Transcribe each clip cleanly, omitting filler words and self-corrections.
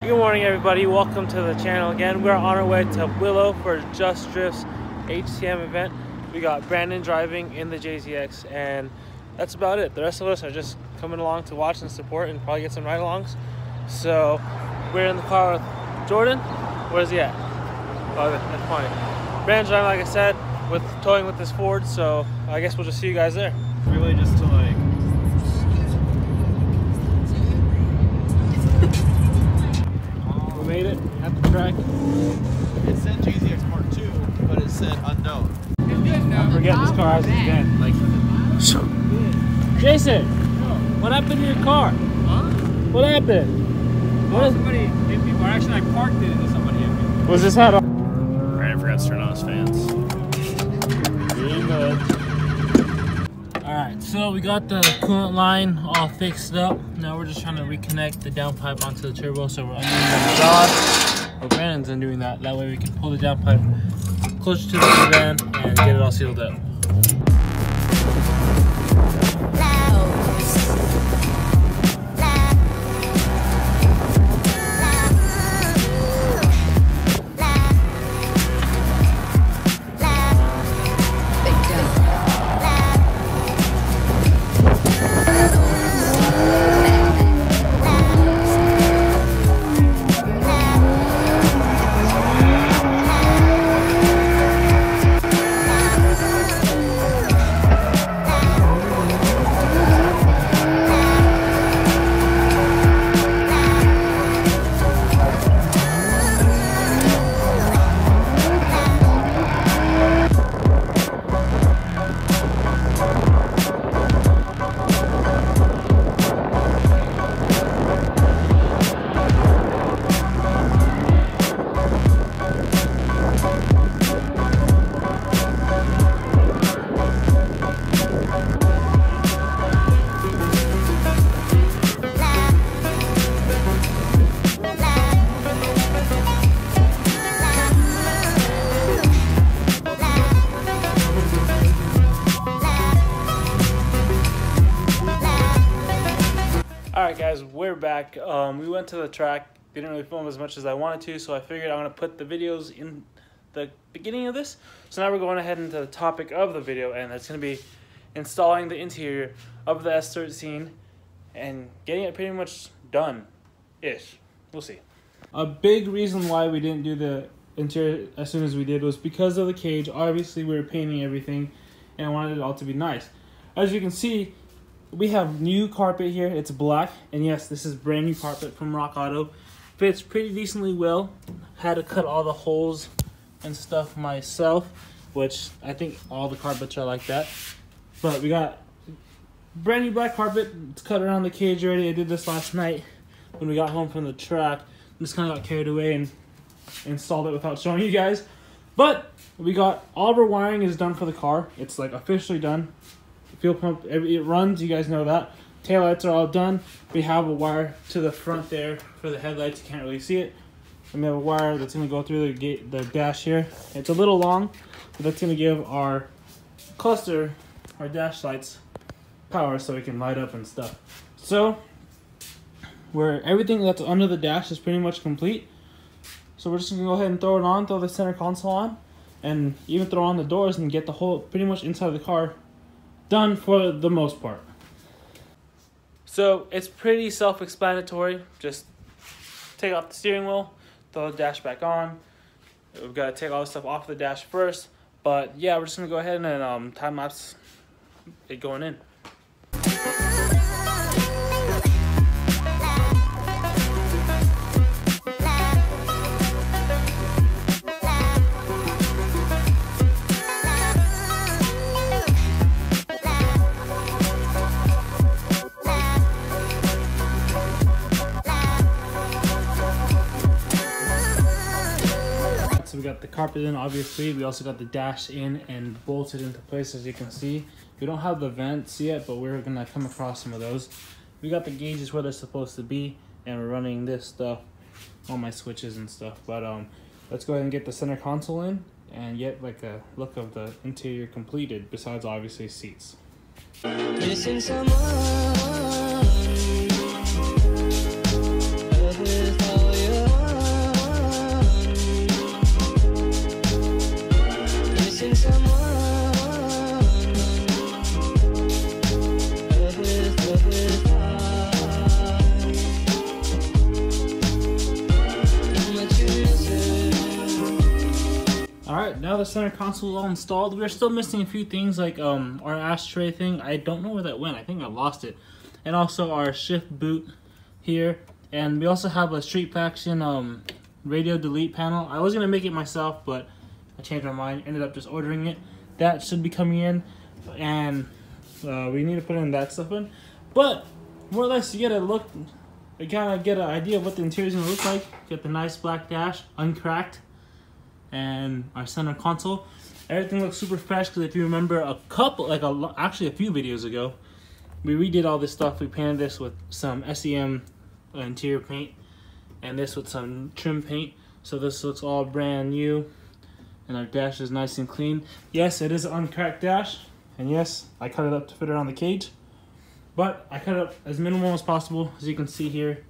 Good morning, everybody. Welcome to the channel again. We're on our way to Willow for Just Drift's HTM event. We got Brandon driving in the JZX, and that's about it. The rest of us are just coming along to watch and support and probably get some ride-alongs. So we're in the car with Jordan. Where's he at? Oh, that's funny. Brandon's driving, like I said, with towing with this Ford. So I guess we'll just see you guys there. Really, just to like. We made it at the track. It said JZX Part 2, but it said unknown. I forget this car has again. Like, Jason, what happened to your car? Huh? What happened? Well, somebody hit me, or actually I parked it and somebody hit me. Was this hat on? Brandon forgot to turn on his fans. Alright, so we got the coolant line all fixed up. Now we're just trying to reconnect the downpipe onto the turbo, so we're undoing the rod. Or Brandon's undoing that. That way we can pull the downpipe closer to the van and get it all sealed up. Alright guys, we're back. We went to the track, didn't really film as much as I wanted to, so I figured I'm going to put the videos in the beginning of this. So now we're going ahead into the topic of the video, and that's going to be installing the interior of the S13 and getting it pretty much done-ish. We'll see. A big reason why we didn't do the interior as soon as we did was because of the cage. Obviously we were painting everything and I wanted it all to be nice. As you can see, we have new carpet here. It's black, and yes, this is brand new carpet from Rock Auto. Fits pretty decently well. Had to cut all the holes and stuff myself, which I think all the carpets are like that. But we got brand new black carpet. It's cut around the cage already. I did this last night when we got home from the track. Just kind of got carried away and installed it without showing you guys. But we got all of our wiring is done for the car. It's like officially done. Fuel pump, it runs, you guys know that. Taillights are all done. We have a wire to the front there for the headlights. You can't really see it. And we have a wire that's going to go through the dash here. It's a little long, but that's going to give our cluster, our dash lights, power so it can light up and stuff. So, everything that's under the dash is pretty much complete. So we're just going to go ahead and throw it on, throw the center console on, and even throw on the doors and get the whole, pretty much inside of the car done for the most part. So it's pretty self-explanatory. Just take off the steering wheel, throw the dash back on. We've got to take all the stuff off the dash first. But yeah, we're just going to go ahead and time-lapse it going in. So we got the carpet in, obviously. We also got the dash in and bolted into place, as you can see. We don't have the vents yet, but we're gonna come across some of those. We got the gauges where they're supposed to be, and we're running this stuff, all my switches and stuff. But let's go ahead and get the center console in and get like a look of the interior completed, besides obviously seats. Missing someone with all your now the center console is all installed. We're still missing a few things like our ashtray thing. I don't know where that went. I think I lost it. And also our shift boot here. And we also have a Street Faction radio delete panel. I was going to make it myself, but I changed my mind. Ended up just ordering it. That should be coming in. And we need to put in that stuff in. But more or less you get a look, you kind of get an idea of what the interior is going to look like. Get the nice black dash, uncracked. And our center console, everything looks super fresh because if you remember actually a few videos ago, we redid all this stuff. We painted this with some SEM interior paint and this with some trim paint, so this looks all brand new and our dash is nice and clean. Yes, it is an uncracked dash, and yes, I cut it up to fit it on the cage, but I cut it up as minimal as possible. As you can see here,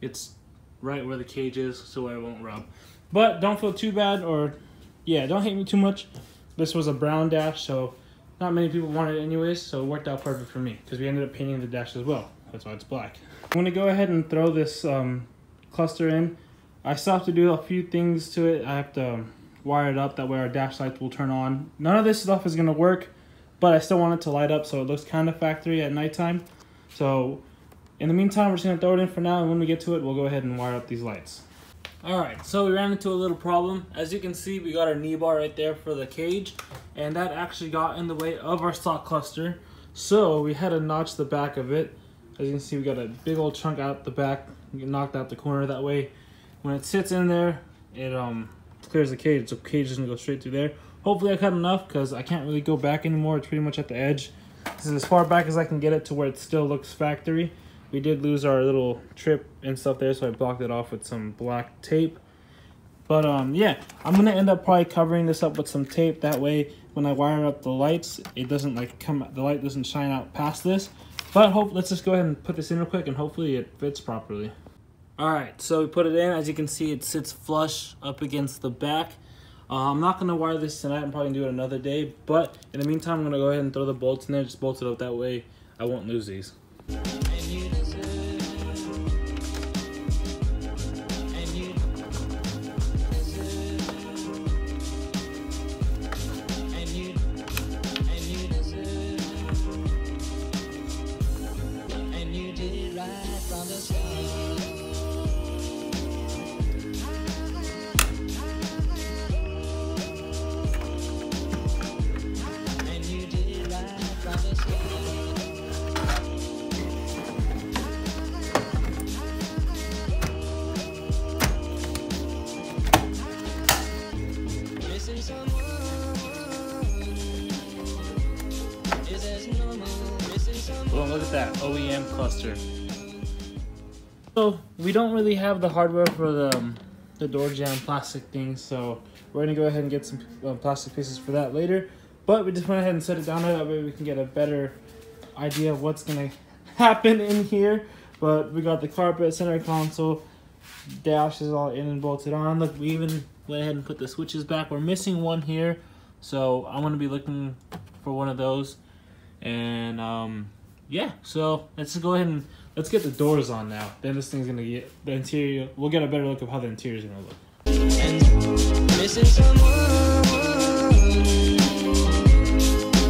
it's right where the cage is so it won't rub. But don't feel too bad, or yeah, don't hate me too much. This was a brown dash, so not many people wanted it anyways, so it worked out perfect for me because we ended up painting the dash as well. That's why it's black. I'm gonna go ahead and throw this cluster in. I still have to do a few things to it. I have to wire it up, that way our dash lights will turn on. None of this stuff is gonna work, but I still want it to light up so it looks kind of factory at nighttime. So in the meantime, we're just gonna throw it in for now, and when we get to it, we'll go ahead and wire up these lights. Alright, so we ran into a little problem. As you can see, we got our knee bar right there for the cage, and that actually got in the way of our stock cluster. So we had to notch the back of it. As you can see, we got a big old chunk out the back, knocked out the corner. That way, when it sits in there, it clears the cage. So the cage is gonna go straight through there. Hopefully I cut enough because I can't really go back anymore. It's pretty much at the edge. This is as far back as I can get it to where it still looks factory. We did lose our little trip and stuff there, so I blocked it off with some black tape. But yeah, I'm gonna end up probably covering this up with some tape. That way, when I wire up the lights, it doesn't like the light doesn't shine out past this. But let's just go ahead and put this in real quick, and hopefully it fits properly. All right, so we put it in. As you can see, it sits flush up against the back. I'm not gonna wire this tonight. I'm probably gonna do it another day. But in the meantime, I'm gonna go ahead and throw the bolts in there. Just bolt it up, that way I won't lose these. Well, look at that OEM cluster. So we don't really have the hardware for the door jamb plastic thing, so we're gonna go ahead and get some plastic pieces for that later. But we just went ahead and set it down there, that way we can get a better idea of what's gonna happen in here. But we got the carpet, center console, dash is all in and bolted on. Look, we even went ahead and put the switches back. We're missing one here, so I'm gonna be looking for one of those. And yeah, so let's just go ahead and let's get the doors on now. Then this thing's gonna get the interior. We'll get a better look of how the interior is gonna look. Missing someone,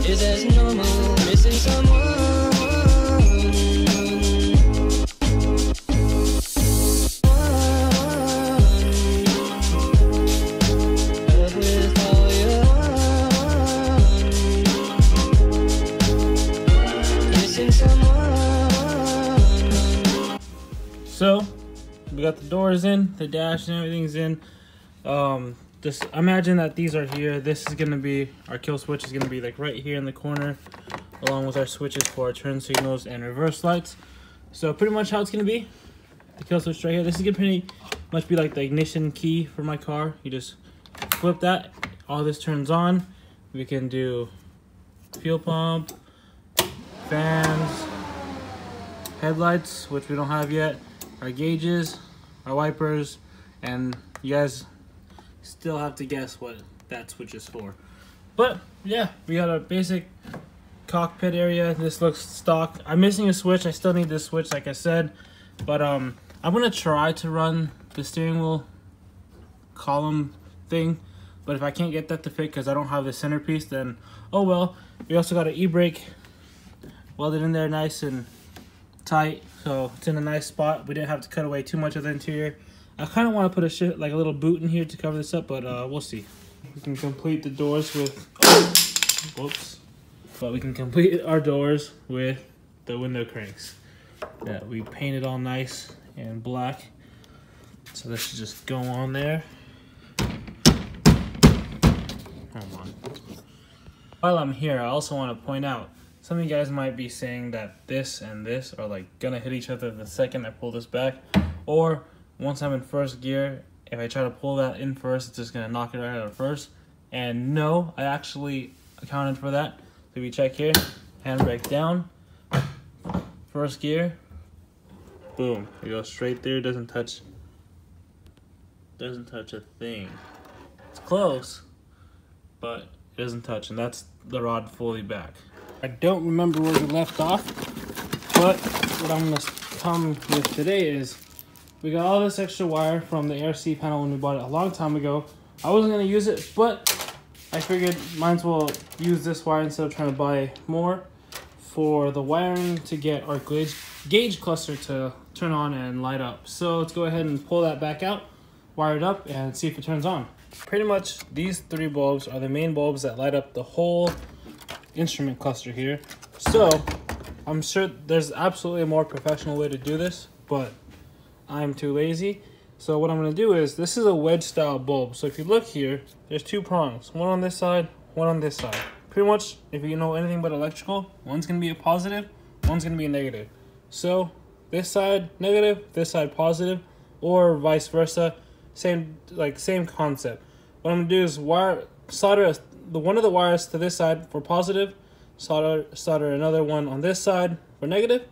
is as normal. Missing someone. So we got the doors in, the dash and everything's in. Just imagine that these are here. This is gonna be our kill switch is gonna be like right here in the corner, along with our switches for our turn signals and reverse lights. So pretty much how it's gonna be. The kill switch right here. This is gonna pretty much be like the ignition key for my car. You just flip that, all this turns on. We can do fuel pump, fans, headlights, which we don't have yet, our gauges, our wipers, and you guys still have to guess what that switch is for. But yeah, we got a basic cockpit area. This looks stock. I'm missing a switch. I still need this switch, like I said. But I'm gonna try to run the steering wheel column thing But if I can't get that to fit because I don't have the centerpiece, then oh well. We also got an e-brake welded in there nice and tight, so it's in a nice spot. We didn't have to cut away too much of the interior. I kind of want to put like a little boot in here to cover this up, but we'll see. We can complete the doors with, whoops. But we can complete our doors with the window cranks that we painted all nice and black. So this should just go on there. Hold on. While I'm here, I also want to point out, some of you guys might be saying that this and this are like gonna hit each other the second I pull this back, or once I'm in first gear, if I try to pull that in first, it's just gonna knock it right out of first. And no, I actually accounted for that. So if you check here, handbrake down, first gear, boom, it goes straight through. Doesn't touch a thing. It's close, but it doesn't touch, and that's the rod fully back. I don't remember where we left off, but what I'm gonna come with today is we got all this extra wire from the ARC panel when we bought it a long time ago. I wasn't gonna use it, but I figured might as well use this wire instead of trying to buy more for the wiring to get our gauge cluster to turn on and light up. So let's go ahead and pull that back out, wire it up, and see if it turns on. Pretty much these 3 bulbs are the main bulbs that light up the whole instrument cluster here. So I'm sure there's absolutely a more professional way to do this, but I'm too lazy. So what I'm going to do is, this is a wedge style bulb. So if you look here, there's 2 prongs, one on this side, one on this side. Pretty much, if you know anything about electrical, one's going to be a positive, one's going to be a negative. So this side negative, this side positive, or vice versa. Same concept. What I'm going to do is solder one of the wires to this side for positive, solder another one on this side for negative,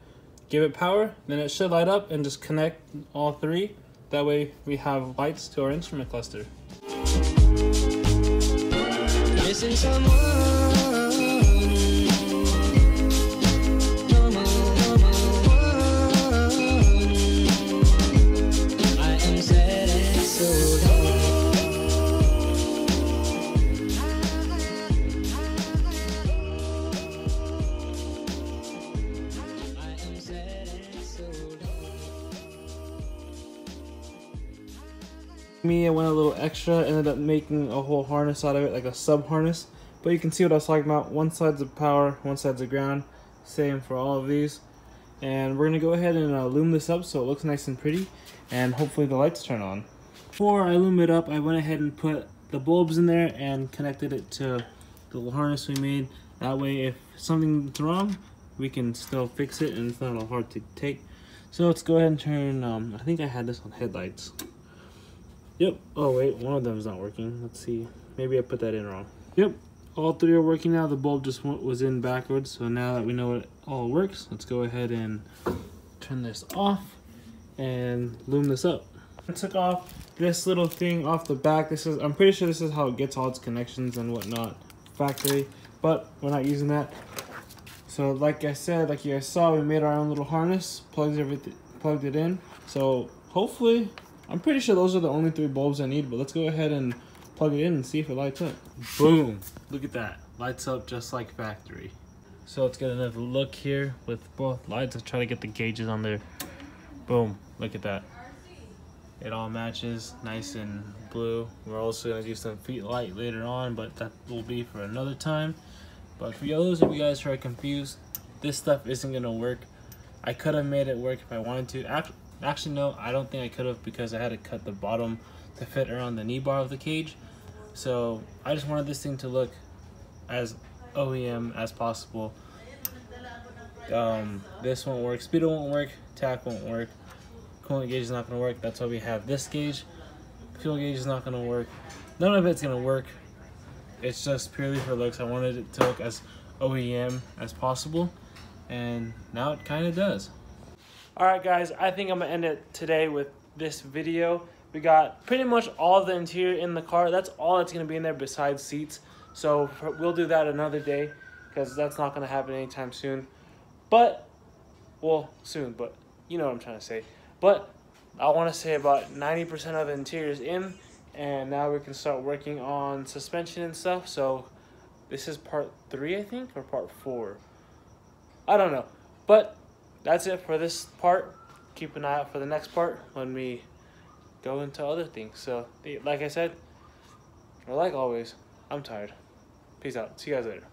give it power, then it should light up, and just connect all 3. That way we have lights to our instrument cluster. Missing someone. I am sad and so I went a little extra, ended up making a whole harness out of it, like a sub harness. But you can see what I was talking about. One side's a power, one side's a ground. Same for all of these. And we're gonna go ahead and loom this up so it looks nice and pretty, and hopefully the lights turn on. Before I loom it up, I went ahead and put the bulbs in there and connected it to the little harness we made. That way, if something's wrong, we can still fix it, and it's not hard to take. So let's go ahead and turn. I think I had this on headlights. Yep. Oh wait, one of them is not working. Let's see. Maybe I put that in wrong. Yep. All 3 are working now. The bulb just was in backwards. So now that we know it all works, let's go ahead and turn this off and loom this up. I took off this little thing off the back. I'm pretty sure this is how it gets all its connections and whatnot factory, but we're not using that. So like I said, like you guys saw, we made our own little harness, plugged it in. So hopefully, I'm pretty sure those are the only 3 bulbs I need, but let's go ahead and plug it in and see if it lights up. Boom! Look at that. Lights up just like factory. So let's get another look here with both lights. Let's try to get the gauges on there. Boom! Look at that. It all matches nice and blue. We're also going to do some feet light later on, but that will be for another time. But for those of you guys who are confused, this stuff isn't going to work. I could have made it work if I wanted to. Actually, no, I don't think I could have, because I had to cut the bottom to fit around the knee bar of the cage. So I just wanted this thing to look as OEM as possible. This won't work, speedo won't work, tack won't work, coolant gauge is not going to work. That's why we have this gauge. Fuel gauge is not going to work. None of it's going to work. It's just purely for looks. I wanted it to look as OEM as possible, and now it kind of does. Alright guys, I think I'm going to end it today with this video. We got pretty much all the interior in the car. That's all that's going to be in there besides seats. So we'll do that another day, because that's not going to happen anytime soon. But, well, soon, but you know what I'm trying to say. But I want to say about 90% of the interior is in, and now we can start working on suspension and stuff. So this is part 3, I think, or part 4. I don't know, but that's it for this part. Keep an eye out for the next part when we go into other things. So like I said, or like always, I'm tired. Peace out. See you guys later.